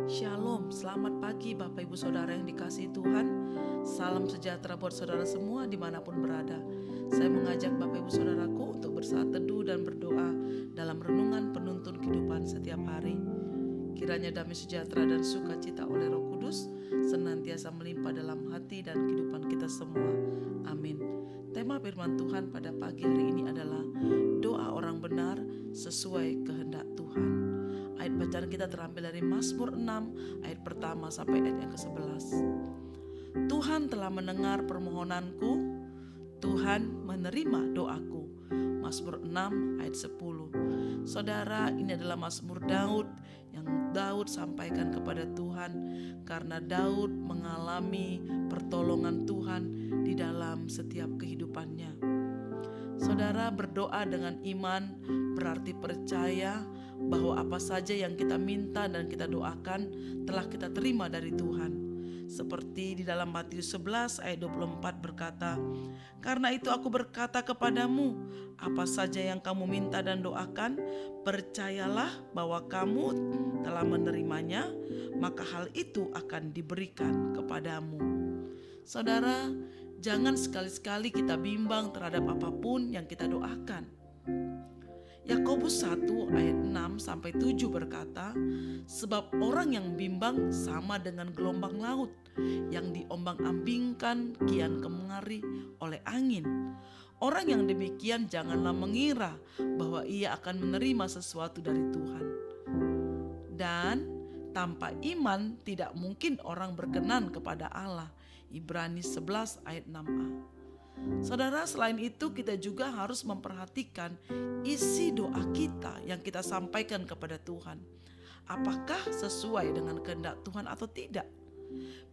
Shalom, selamat pagi Bapak Ibu Saudara yang dikasihi Tuhan. Salam sejahtera buat saudara semua dimanapun berada. Saya mengajak Bapak Ibu Saudaraku untuk bersaat teduh dan berdoa dalam renungan penuntun kehidupan setiap hari. Kiranya damai sejahtera dan sukacita oleh Roh Kudus senantiasa melimpah dalam hati dan kehidupan kita semua. Amin. Tema firman Tuhan pada pagi hari ini adalah doa orang benar sesuai kehendak Tuhan. Ayat bacaan kita terambil dari Mazmur 6 ayat pertama sampai ayat yang ke-11. Tuhan telah mendengar permohonanku, Tuhan menerima doaku. Mazmur 6 ayat 10. Saudara, ini adalah Mazmur Daud yang Daud sampaikan kepada Tuhan karena Daud mengalami pertolongan Tuhan di dalam setiap kehidupannya. Saudara, berdoa dengan iman berarti percaya bahwa apa saja yang kita minta dan kita doakan telah kita terima dari Tuhan. Seperti di dalam Matius 11 ayat 24 berkata, "Karena itu aku berkata kepadamu, apa saja yang kamu minta dan doakan, percayalah bahwa kamu telah menerimanya, maka hal itu akan diberikan kepadamu." Saudara, jangan sekali-sekali kita bimbang terhadap apapun yang kita doakan. Yakobus 1 ayat 6 sampai 7 berkata, "Sebab orang yang bimbang sama dengan gelombang laut yang diombang-ambingkan kian kemari oleh angin. Orang yang demikian janganlah mengira bahwa ia akan menerima sesuatu dari Tuhan. Dan tanpa iman tidak mungkin orang berkenan kepada Allah." Ibrani 11 ayat 6a. Saudara, selain itu kita juga harus memperhatikan isi doa kita yang kita sampaikan kepada Tuhan. Apakah sesuai dengan kehendak Tuhan atau tidak?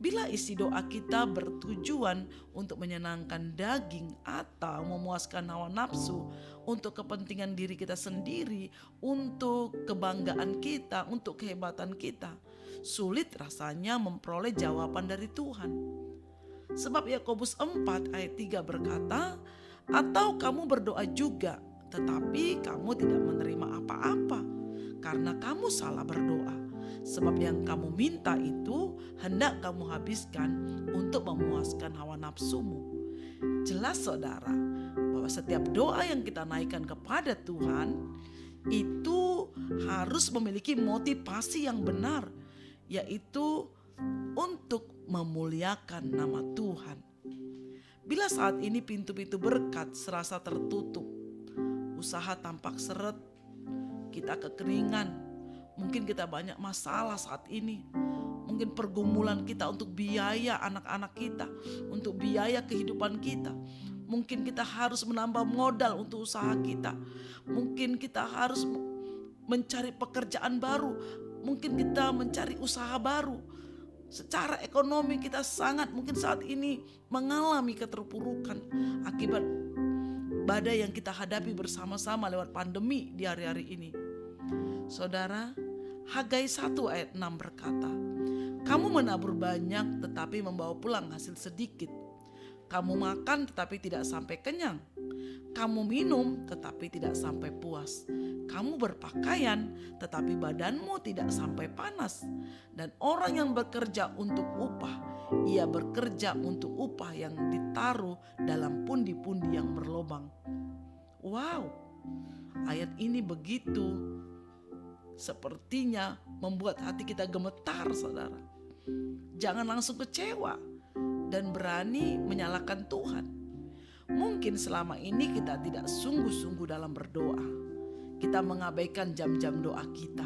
Bila isi doa kita bertujuan untuk menyenangkan daging atau memuaskan hawa nafsu, untuk kepentingan diri kita sendiri, untuk kebanggaan kita, untuk kehebatan kita, sulit rasanya memperoleh jawaban dari Tuhan. Sebab Yakobus 4 ayat 3 berkata, "Atau kamu berdoa juga, tetapi kamu tidak menerima apa-apa, karena kamu salah berdoa. Sebab yang kamu minta itu hendak kamu habiskan untuk memuaskan hawa nafsumu." Jelas saudara, bahwa setiap doa yang kita naikkan kepada Tuhan itu harus memiliki motivasi yang benar, yaitu untuk memuliakan nama Tuhan. Bila saat ini pintu-pintu berkat serasa tertutup, usaha tampak seret, kita kekeringan, mungkin kita banyak masalah saat ini, mungkin pergumulan kita untuk biaya anak-anak kita, untuk biaya kehidupan kita, mungkin kita harus menambah modal untuk usaha kita, mungkin kita harus mencari pekerjaan baru, mungkin kita mencari usaha baru. Secara ekonomi kita sangat mungkin saat ini mengalami keterpurukan akibat badai yang kita hadapi bersama-sama lewat pandemi di hari-hari ini. Saudara, Hagai 1 ayat 6 berkata, "Kamu menabur banyak tetapi membawa pulang hasil sedikit. Kamu makan tetapi tidak sampai kenyang. Kamu minum tetapi tidak sampai puas. Kamu berpakaian tetapi badanmu tidak sampai panas. Dan orang yang bekerja untuk upah, ia bekerja untuk upah yang ditaruh dalam pundi-pundi yang berlobang." Wow, ayat ini begitu sepertinya membuat hati kita gemetar, saudara. Jangan langsung kecewa dan berani menyalahkan Tuhan. Mungkin selama ini kita tidak sungguh-sungguh dalam berdoa. Kita mengabaikan jam-jam doa kita.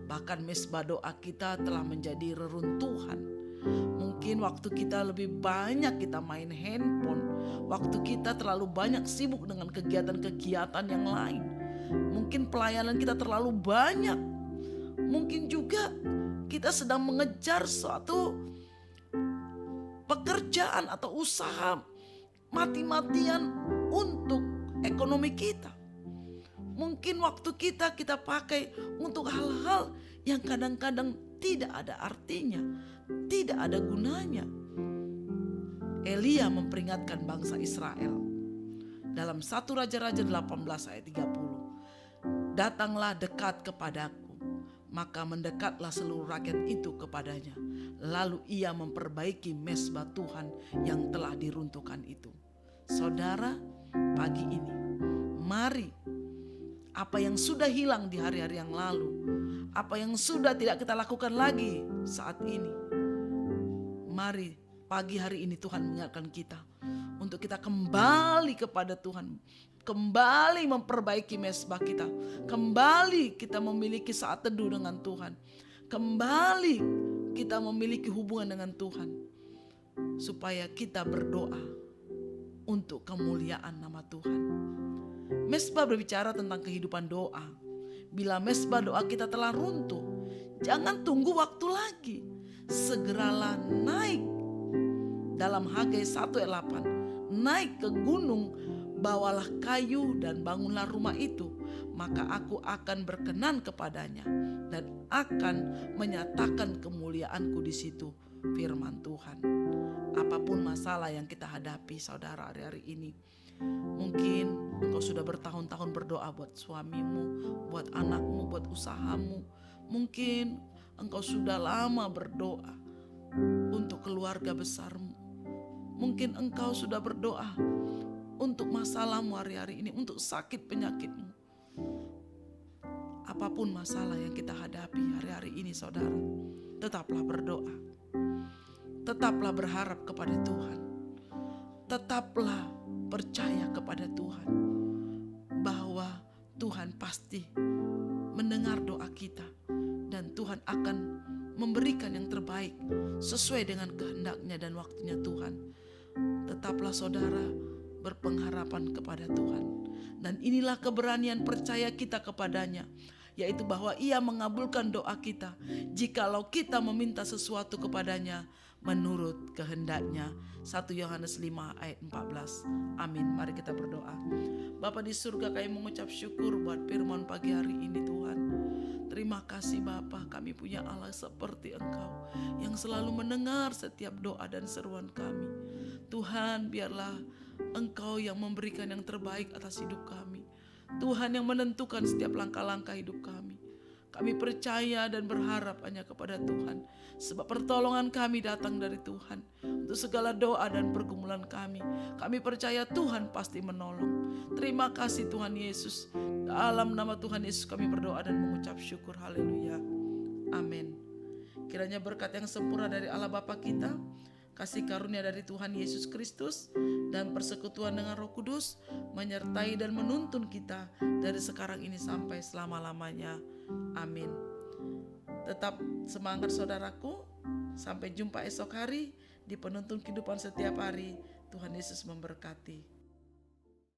Bahkan mesbah doa kita telah menjadi reruntuhan. Mungkin waktu kita lebih banyak kita main handphone. Waktu kita terlalu banyak sibuk dengan kegiatan-kegiatan yang lain. Mungkin pelayanan kita terlalu banyak. Mungkin juga kita sedang mengejar suatu pekerjaan atau usaha mati-matian untuk ekonomi kita. Mungkin waktu kita pakai untuk hal-hal yang kadang-kadang tidak ada artinya, tidak ada gunanya. Elia memperingatkan bangsa Israel dalam 1 Raja-Raja 18 ayat 30. "Datanglah dekat kepadaku, Maka mendekatlah seluruh rakyat itu kepadanya. Lalu ia memperbaiki mezbah Tuhan yang telah diruntuhkan itu. Saudara, pagi ini mari apa yang sudah hilang di hari-hari yang lalu, apa yang sudah tidak kita lakukan lagi saat ini, mari pagi hari ini Tuhan mengingatkan kita untuk kita kembali kepada Tuhan, kembali memperbaiki mezbah kita, kembali kita memiliki saat teduh dengan Tuhan, kembali kita memiliki hubungan dengan Tuhan, supaya kita berdoa untuk kemuliaan nama Tuhan. Mezbah berbicara tentang kehidupan doa. Bila mezbah doa kita telah runtuh, jangan tunggu waktu lagi, segeralah naik. Dalam Hagai 1 ayat 8, naik ke gunung, bawalah kayu dan bangunlah rumah itu, maka aku akan berkenan kepadanya dan akan menyatakan kemuliaanku di situ, firman Tuhan. Apapun masalah yang kita hadapi saudara hari-hari ini, mungkin engkau sudah bertahun-tahun berdoa buat suamimu, buat anakmu, buat usahamu. Mungkin engkau sudah lama berdoa untuk keluarga besarmu. Mungkin engkau sudah berdoa untuk masalahmu hari-hari ini, untuk sakit penyakitmu. Apapun masalah yang kita hadapi hari-hari ini saudara, tetaplah berdoa. Tetaplah berharap kepada Tuhan. Tetaplah percaya kepada Tuhan bahwa Tuhan pasti mendengar doa kita dan Tuhan akan memberikan yang terbaik sesuai dengan kehendaknya dan waktunya Tuhan. Tetaplah saudara berpengharapan kepada Tuhan, dan inilah keberanian percaya kita kepadanya, yaitu bahwa Ia mengabulkan doa kita jikalau kita meminta sesuatu kepadanya menurut kehendaknya. 1 Yohanes 5 ayat 14. Amin. Mari kita berdoa. Bapa di surga, kami mengucap syukur buat firman pagi hari ini Tuhan. Terima kasih Bapa, kami punya Allah seperti Engkau yang selalu mendengar setiap doa dan seruan kami. Tuhan, biarlah Engkau yang memberikan yang terbaik atas hidup kami. Tuhan yang menentukan setiap langkah-langkah hidup kami. Kami percaya dan berharap hanya kepada Tuhan, sebab pertolongan kami datang dari Tuhan. Untuk segala doa dan pergumulan kami, kami percaya Tuhan pasti menolong. Terima kasih Tuhan Yesus. Dalam nama Tuhan Yesus kami berdoa dan mengucap syukur. Haleluya. Amin. Kiranya berkat yang sempurna dari Allah Bapa kita, kasih karunia dari Tuhan Yesus Kristus, dan persekutuan dengan Roh Kudus menyertai dan menuntun kita dari sekarang ini sampai selama-lamanya. Amin. Tetap semangat saudaraku. Sampai jumpa esok hari di penuntun kehidupan setiap hari. Tuhan Yesus memberkati.